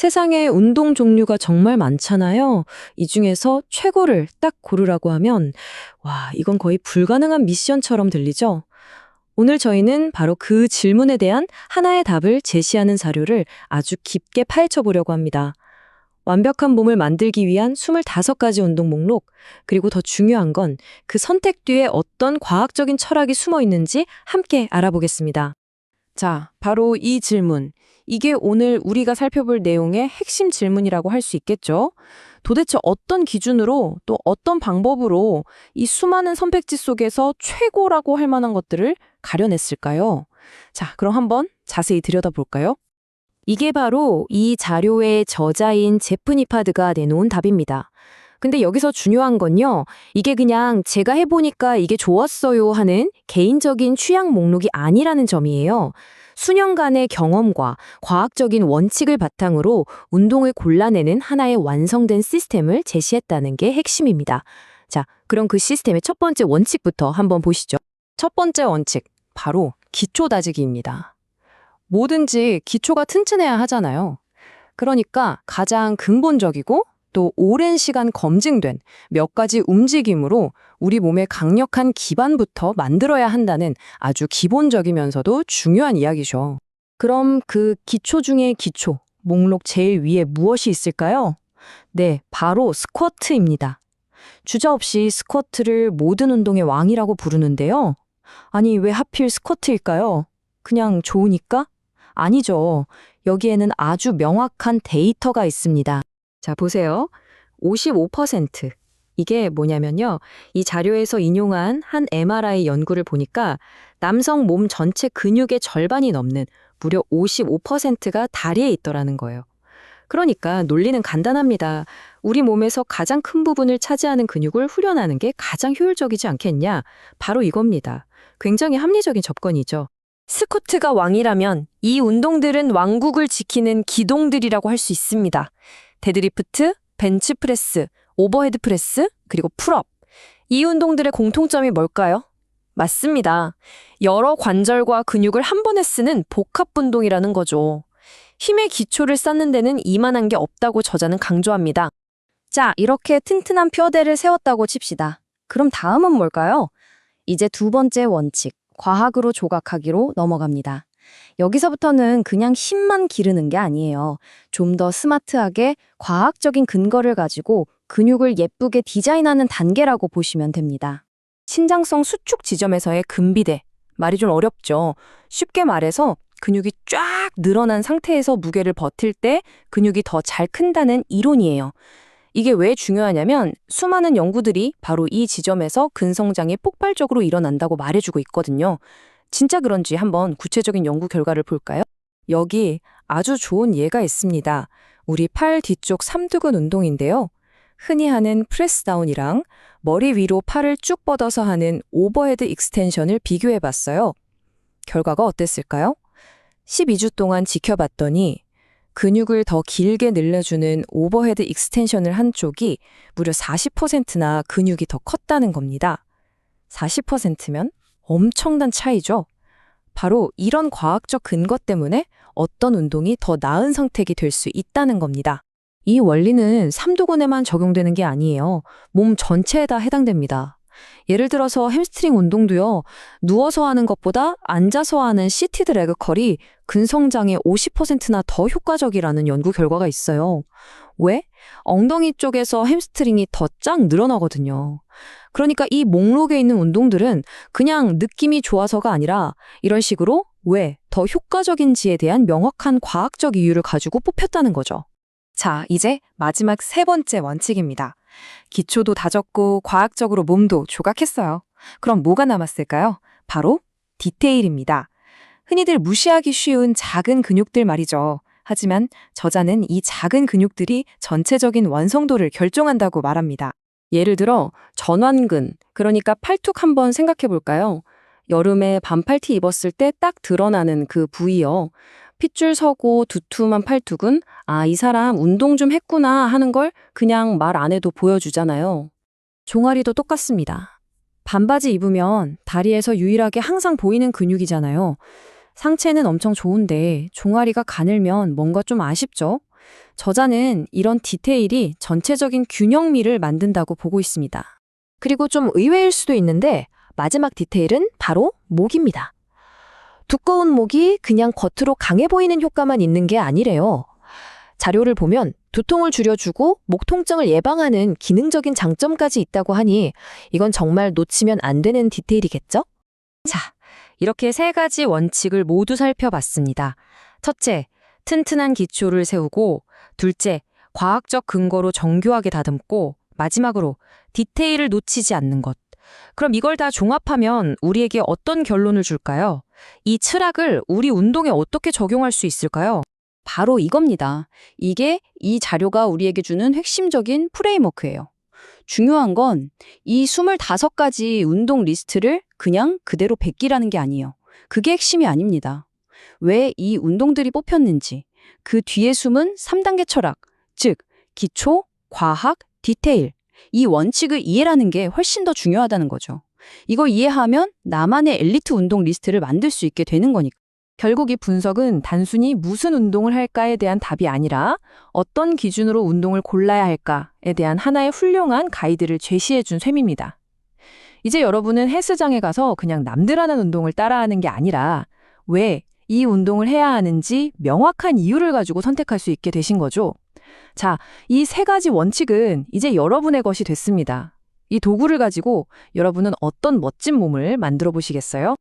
세상에 운동 종류가 정말 많잖아요. 이 중에서 최고를 딱 고르라고 하면, 와, 이건 거의 불가능한 미션처럼 들리죠? 오늘 저희는 바로 그 질문에 대한 하나의 답을 제시하는 자료를 아주 깊게 파헤쳐 보려고 합니다. 완벽한 몸을 만들기 위한 25가지 운동 목록, 그리고 더 중요한 건 그 선택 뒤에 어떤 과학적인 철학이 숨어 있는지 함께 알아보겠습니다. 자, 바로 이 질문. 이게 오늘 우리가 살펴볼 내용의 핵심 질문이라고 할 수 있겠죠? 도대체 어떤 기준으로 또 어떤 방법으로 이 수많은 선택지 속에서 최고라고 할 만한 것들을 가려냈을까요? 자, 그럼 한번 자세히 들여다볼까요? 이게 바로 이 자료의 저자인 제프 니파드가 내놓은 답입니다. 근데 여기서 중요한 건요, 이게 그냥 제가 해보니까 이게 좋았어요 하는 개인적인 취향 목록이 아니라는 점이에요. 수년간의 경험과 과학적인 원칙을 바탕으로 운동을 골라내는 하나의 완성된 시스템을 제시했다는 게 핵심입니다. 자, 그럼 그 시스템의 첫 번째 원칙부터 한번 보시죠. 첫 번째 원칙, 바로 기초 다지기입니다. 뭐든지 기초가 튼튼해야 하잖아요. 그러니까 가장 근본적이고 또 오랜 시간 검증된 몇 가지 움직임으로 우리 몸의 강력한 기반부터 만들어야 한다는 아주 기본적이면서도 중요한 이야기죠. 그럼 그 기초 중에 기초, 목록 제일 위에 무엇이 있을까요? 네, 바로 스쿼트입니다. 주저없이 스쿼트를 모든 운동의 왕이라고 부르는데요. 아니, 왜 하필 스쿼트일까요? 그냥 좋으니까? 아니죠. 여기에는 아주 명확한 데이터가 있습니다. 자, 보세요. 55%. 이게 뭐냐면요. 이 자료에서 인용한 한 MRI 연구를 보니까 남성 몸 전체 근육의 절반이 넘는 무려 55%가 다리에 있더라는 거예요. 그러니까 논리는 간단합니다. 우리 몸에서 가장 큰 부분을 차지하는 근육을 후련하는 게 가장 효율적이지 않겠냐? 바로 이겁니다. 굉장히 합리적인 접근이죠. 스쿼트가 왕이라면 이 운동들은 왕국을 지키는 기동들이라고 할 수 있습니다. 데드리프트, 벤치프레스, 오버헤드 프레스, 그리고 풀업. 이 운동들의 공통점이 뭘까요? 맞습니다. 여러 관절과 근육을 한 번에 쓰는 복합 운동이라는 거죠. 힘의 기초를 쌓는 데는 이만한 게 없다고 저자는 강조합니다. 자, 이렇게 튼튼한 뼈대를 세웠다고 칩시다. 그럼 다음은 뭘까요? 이제 두 번째 원칙, 과학으로 조각하기로 넘어갑니다. 여기서부터는 그냥 힘만 기르는 게 아니에요. 좀 더 스마트하게 과학적인 근거를 가지고 근육을 예쁘게 디자인하는 단계라고 보시면 됩니다. 신장성 수축 지점에서의 근비대. 말이 좀 어렵죠. 쉽게 말해서 근육이 쫙 늘어난 상태에서 무게를 버틸 때 근육이 더 잘 큰다는 이론이에요. 이게 왜 중요하냐면 수많은 연구들이 바로 이 지점에서 근성장이 폭발적으로 일어난다고 말해주고 있거든요. 진짜 그런지 한번 구체적인 연구 결과를 볼까요? 여기 아주 좋은 예가 있습니다. 우리 팔 뒤쪽 삼두근 운동인데요. 흔히 하는 프레스다운이랑 머리 위로 팔을 쭉 뻗어서 하는 오버헤드 익스텐션을 비교해봤어요. 결과가 어땠을까요? 12주 동안 지켜봤더니 근육을 더 길게 늘려주는 오버헤드 익스텐션을 한 쪽이 무려 40%나 근육이 더 컸다는 겁니다. 40%면 엄청난 차이죠. 바로 이런 과학적 근거 때문에 어떤 운동이 더 나은 선택이 될 수 있다는 겁니다. 이 원리는 삼두근에만 적용되는 게 아니에요. 몸 전체에다 해당됩니다. 예를 들어서 햄스트링 운동도요. 누워서 하는 것보다 앉아서 하는 시티드 레그 컬이 근성장에 50%나 더 효과적이라는 연구 결과가 있어요. 왜? 엉덩이 쪽에서 햄스트링이 더 쫙 늘어나거든요. 그러니까 이 목록에 있는 운동들은 그냥 느낌이 좋아서가 아니라 이런 식으로 왜 더 효과적인지에 대한 명확한 과학적 이유를 가지고 뽑혔다는 거죠. 자, 이제 마지막 세 번째 원칙입니다. 기초도 다졌고 과학적으로 몸도 조각했어요. 그럼 뭐가 남았을까요? 바로 디테일입니다. 흔히들 무시하기 쉬운 작은 근육들 말이죠. 하지만 저자는 이 작은 근육들이 전체적인 완성도를 결정한다고 말합니다. 예를 들어 전완근, 그러니까 팔뚝 한번 생각해 볼까요? 여름에 반팔티 입었을 때 딱 드러나는 그 부위요. 핏줄 서고 두툼한 팔뚝은 아, 이 사람 운동 좀 했구나 하는 걸 그냥 말 안 해도 보여주잖아요. 종아리도 똑같습니다. 반바지 입으면 다리에서 유일하게 항상 보이는 근육이잖아요. 상체는 엄청 좋은데 종아리가 가늘면 뭔가 좀 아쉽죠? 저자는 이런 디테일이 전체적인 균형미를 만든다고 보고 있습니다. 그리고 좀 의외일 수도 있는데 마지막 디테일은 바로 목입니다. 두꺼운 목이 그냥 겉으로 강해 보이는 효과만 있는 게 아니래요. 자료를 보면 두통을 줄여주고 목 통증을 예방하는 기능적인 장점까지 있다고 하니 이건 정말 놓치면 안 되는 디테일이겠죠? 자, 이렇게 세 가지 원칙을 모두 살펴봤습니다. 첫째, 튼튼한 기초를 세우고, 둘째, 과학적 근거로 정교하게 다듬고, 마지막으로 디테일을 놓치지 않는 것. 그럼 이걸 다 종합하면 우리에게 어떤 결론을 줄까요? 이 철학을 우리 운동에 어떻게 적용할 수 있을까요? 바로 이겁니다. 이게 이 자료가 우리에게 주는 핵심적인 프레임워크예요. 중요한 건 이 25가지 운동 리스트를 그냥 그대로 베끼라는 게 아니에요. 그게 핵심이 아닙니다. 왜 이 운동들이 뽑혔는지, 그 뒤에 숨은 3단계 철학, 즉 기초, 과학, 디테일, 이 원칙을 이해라는 게 훨씬 더 중요하다는 거죠. 이걸 이해하면 나만의 엘리트 운동 리스트를 만들 수 있게 되는 거니까. 결국 이 분석은 단순히 무슨 운동을 할까에 대한 답이 아니라 어떤 기준으로 운동을 골라야 할까에 대한 하나의 훌륭한 가이드를 제시해 준 셈입니다. 이제 여러분은 헬스장에 가서 그냥 남들 하는 운동을 따라하는 게 아니라 왜 이 운동을 해야 하는지 명확한 이유를 가지고 선택할 수 있게 되신 거죠. 자, 이 세 가지 원칙은 이제 여러분의 것이 됐습니다. 이 도구를 가지고 여러분은 어떤 멋진 몸을 만들어 보시겠어요?